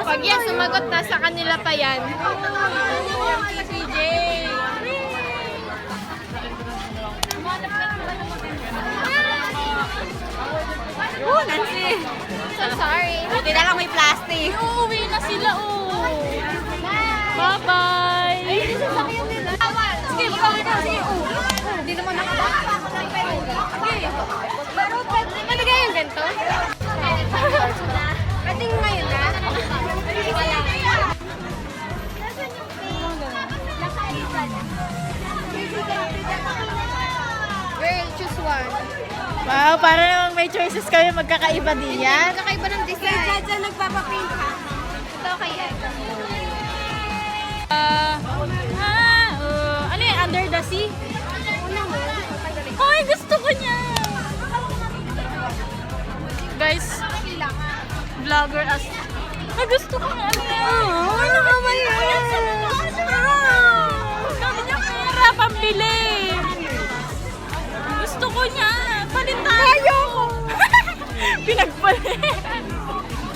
Pag yan, sumagot na sa kanila pa yan. CJ. Nancy. So sorry. Buti na lang may plastic. Uuwi na sila, oh. Bye-bye. Sige, magkawin na. Sige, hindi naman nakapasok. Sige. Pero Ano kaya yung ganito? pwede ngayon na. Girl, choose one. Wow, para namang may choices kami magkakaiba diyan. Kakaiba ng design. Dyan nagpapapaint ka. Ito kay Ed. Ano yung Under the Sea? Ay, gusto ko niya! Guys, vlogger as... Ay, gusto ko nga. Ano yan? Ano naman yan? Sabi niya pera, pambili. Gusto ko niya. Palit tayo. Ayoko. Pinagpalit.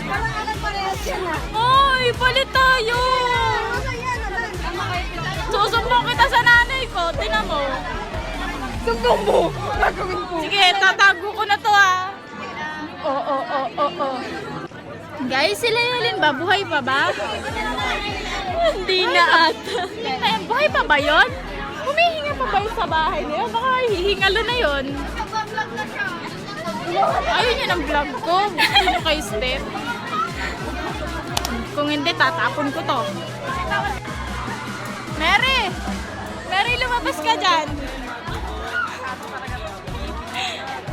Parang alam parehas yan ah. Ay, palit tayo. Susumbong kita sa nanay ko. Tingnan mo. Sumbong mo! Gagawin ko. Sige, tatago ko na to ah. Oo. Guys, sila Yalin ba? Buhay pa ba? Hindi na ata. Ay, buhay pa ba yun? Humihinga pa ba yun sa bahay na yun? Baka hihingalo na yun. Ayun yun ang vlog ko. Gusto nyo kay Steph. Kung hindi, tatapon ko to. Mary! Mary, lumabas ka dyan.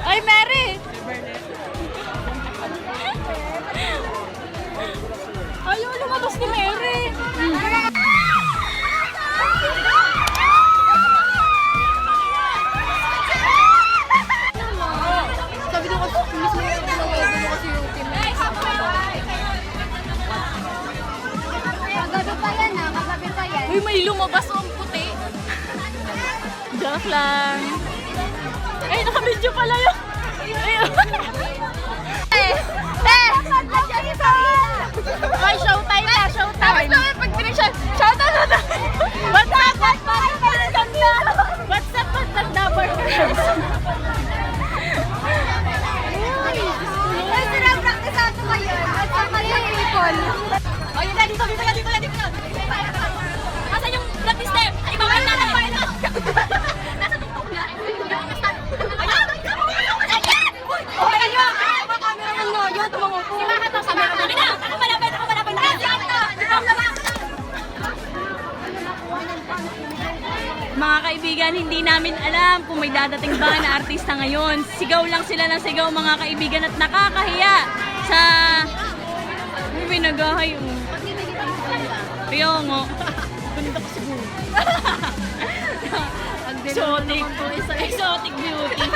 Ay, Mary! Ayaw, lumabas ni Mary. Sabi ko kasi, mismo yung pinawado mo kasi yung team. Kagabi pa yan ah. Kagabi pa yan. Uy, may lumabas o ang puti. Joke lang. Ay, naka-video pala yun. Ayun. Ay, showtime na, showtime. Pag pinag-shot, shout out na. What's up, What's up, Number girls? Ay, sinapractice ako ngayon. At saka yung ipon. Oh, yun na, dito. Asan yung blood step? Ay, bawal na tayo. Nasa tuktok na. Mga kaibigan, hindi namin alam kung may dadating ba na artista ngayon. Sigaw lang sila ng sigaw, mga kaibigan, at nakakahiya sa... May nagahay, oh. Kaya nga. Ganda ko siguro. Exotic beauty.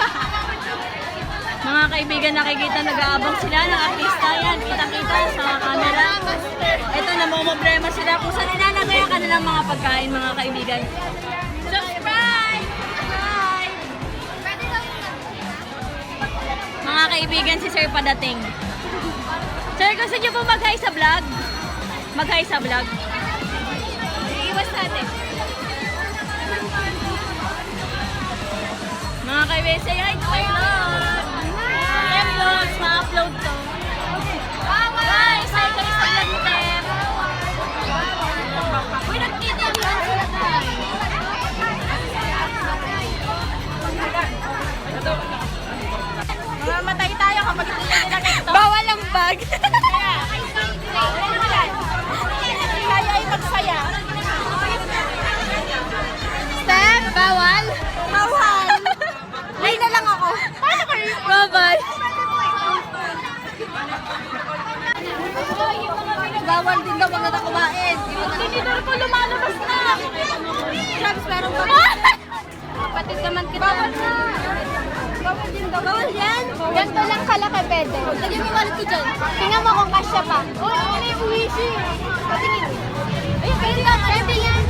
Mga kaibigan, nakikita nag-aabang sila ng artista. Yan, kita-kita sa camera. Ito, namumblema sila kung saan ilalagay ang kanilang mga pagkain, mga kaibigan. Subscribe! Bye! Mga kaibigan, si Sir padating. Sir, gusto niyo po mag-hi sa vlog? Mag-hi sa vlog? Iiwas natin. Mga kaibigan, say hi to my vlog! Hi vlogs, ma-upload to. Guys, hi kayo sa vlog ni Tem. Uy, nagkita yun sila guys. Mamatay tayo kapag hindi nila ganito. Bawal ang bag. Kaya ay magsaya. Step, bawal. Bawal. Lay na lang ako. Paano kayo? Bye-bye. Bawal din daw pag natakumain. Tinidor ko lumalabas na. Travis, meron ba? Kapatid naman kita. Bawal na. Bawal din daw. Bawal yan. Ganito lang kalaki, pwede. Lagyan mo yung wallet ko dyan. Tingnan mo kung kasya pa. Uy, ano yung uwishi? Patingin. Ayun, pwede yan. Pwede yan.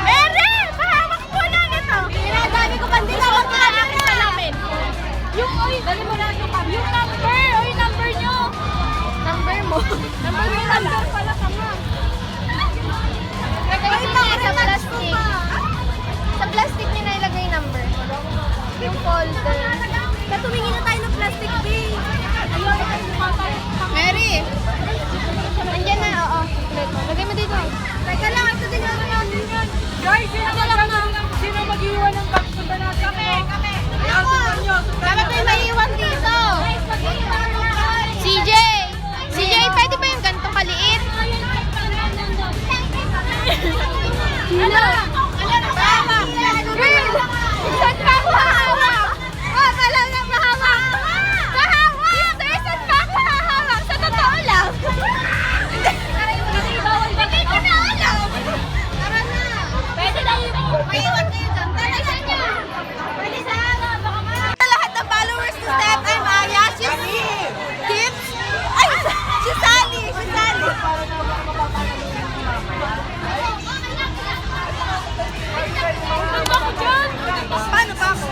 Mary! Pahawak mo lang ito. Pinadami ko pandila. Gusto ko pa namin. Yung, dali mo lang yung Yung number. Ay, mo. Number 1 pala ka nga. Lagay niya sa plastic. Sa plastic niya na ilagay number. Yung folder. Kaya tumingin na tayo ng plastic, babe. Mary! Andiyan na, oo. Lagay mo dito. Teka lang, ito din naman namin yan. Guys, sino mag-iwan ng box? Punta natin. Kami. Dapat may maiwan dito. CJ! CJ, pwede ba yung ganitong kaliit? Ano? Girl! Saan pa ako hahawak? Oh, talaga mahawak. Mahawak! Sir, saan pa ako hahawak? Sa totoo lang. Hindi ko na alam. Tara na. Pwede na yung maiwan kayo dyan. Talaga niya. Pwede sa lahat ng followers ni Steph, I'm Aya. She's Tips. Ay, si Sally. Si Sally. Paano pa ako?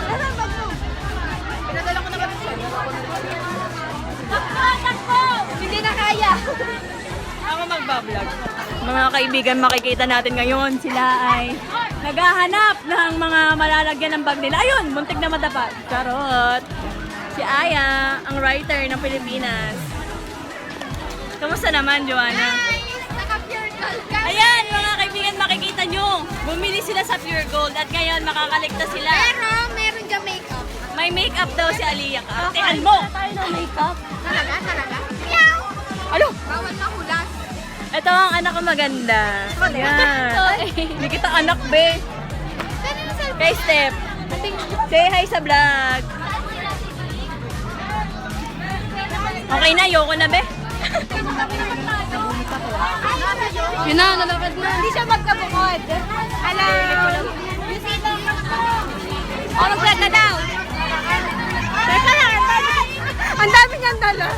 Nasaan ba mo? Pinadala ko na kami siya. Takbo! Hindi na kaya. Ako magbablog. Mga kaibigan, makikita natin ngayon sila ay naghahanap ng mga malalagyan ng bag nila. Ayun, muntik na matapad. Charot! Si Aya, ang writer ng Pilipinas. Kamusta naman, Joanna? Naka-pure gold ka. Ayan, mga kaibigan, makikita nyo. Bumili sila sa Pure Gold at ngayon makakaligtas sila. Pero meron dyan makeup. May makeup daw si Aliyah. Tingnan mo! Tayo ng makeup. Talaga? Meow! Alo! Bawal mahulas. Ito ang anak ko maganda. Yan. Hindi kita anak, be. Saan yung cellphone? Kay Steph. Say hi sa vlog. Okay na, yoko na, be. Yun na, nalapad na. Hindi siya magkabukod. Alam. O, mag-vlog ka daw. Teka lang. Ang dami niyang dala.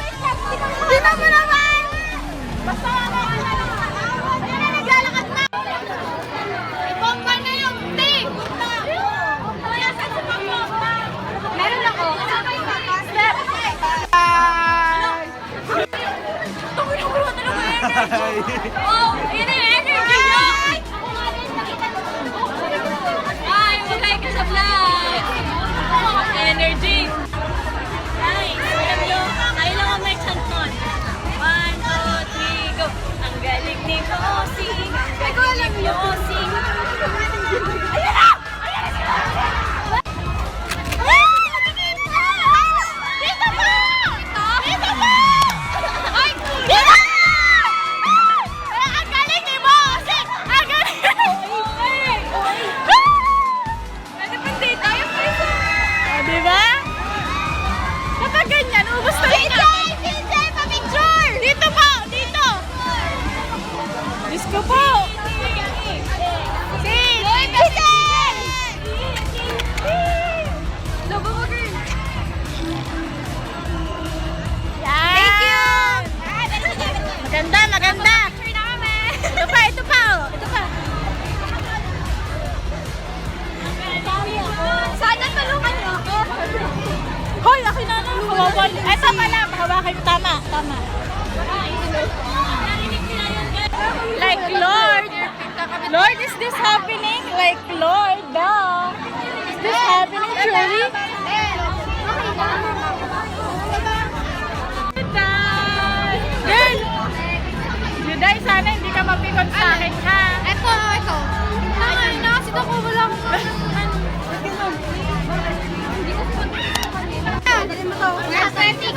Tingnan mo naman. Basta naglalakad na. Ibomba na yung tape. Meron ako. Step. Oh, yun na yung energy nyo! Ay, mag-like ka sa vlog! Energy! Guys, alam nyo, tayo lang ang merchant nun. 1, 2, 3, go! Ang galing ni Bossing! Ang galing ni Bossing! Ayan na! Ayan na sila! Dito pa! Dito pa! Ay! Dito! Ang galing ni Bossing! Ang galing! Pwede pa dito yung pwede. Diba? Kapag ganyan, ubus na rin natin. CJ! Pa-picture! Dito po! Dito! Diyos ko po! CJ! Lobo mo, girl! Thank you! Maganda, maganda! Picture na kami! Ito pa, ito pa! Oh. Ito pa! Sana tulungan niyo ako! Hoy, akin na lang! Kawawan! Ito pala! Hawakan. Tama, tama. Like Lord! Lord, is this happening? Like Lord, duh! Is this happening truly? Girl! Juday, sana hindi ka mapikot sa akin, ha? Ito. Na, kasi ako wala akong Dali mo to. Aesthetic.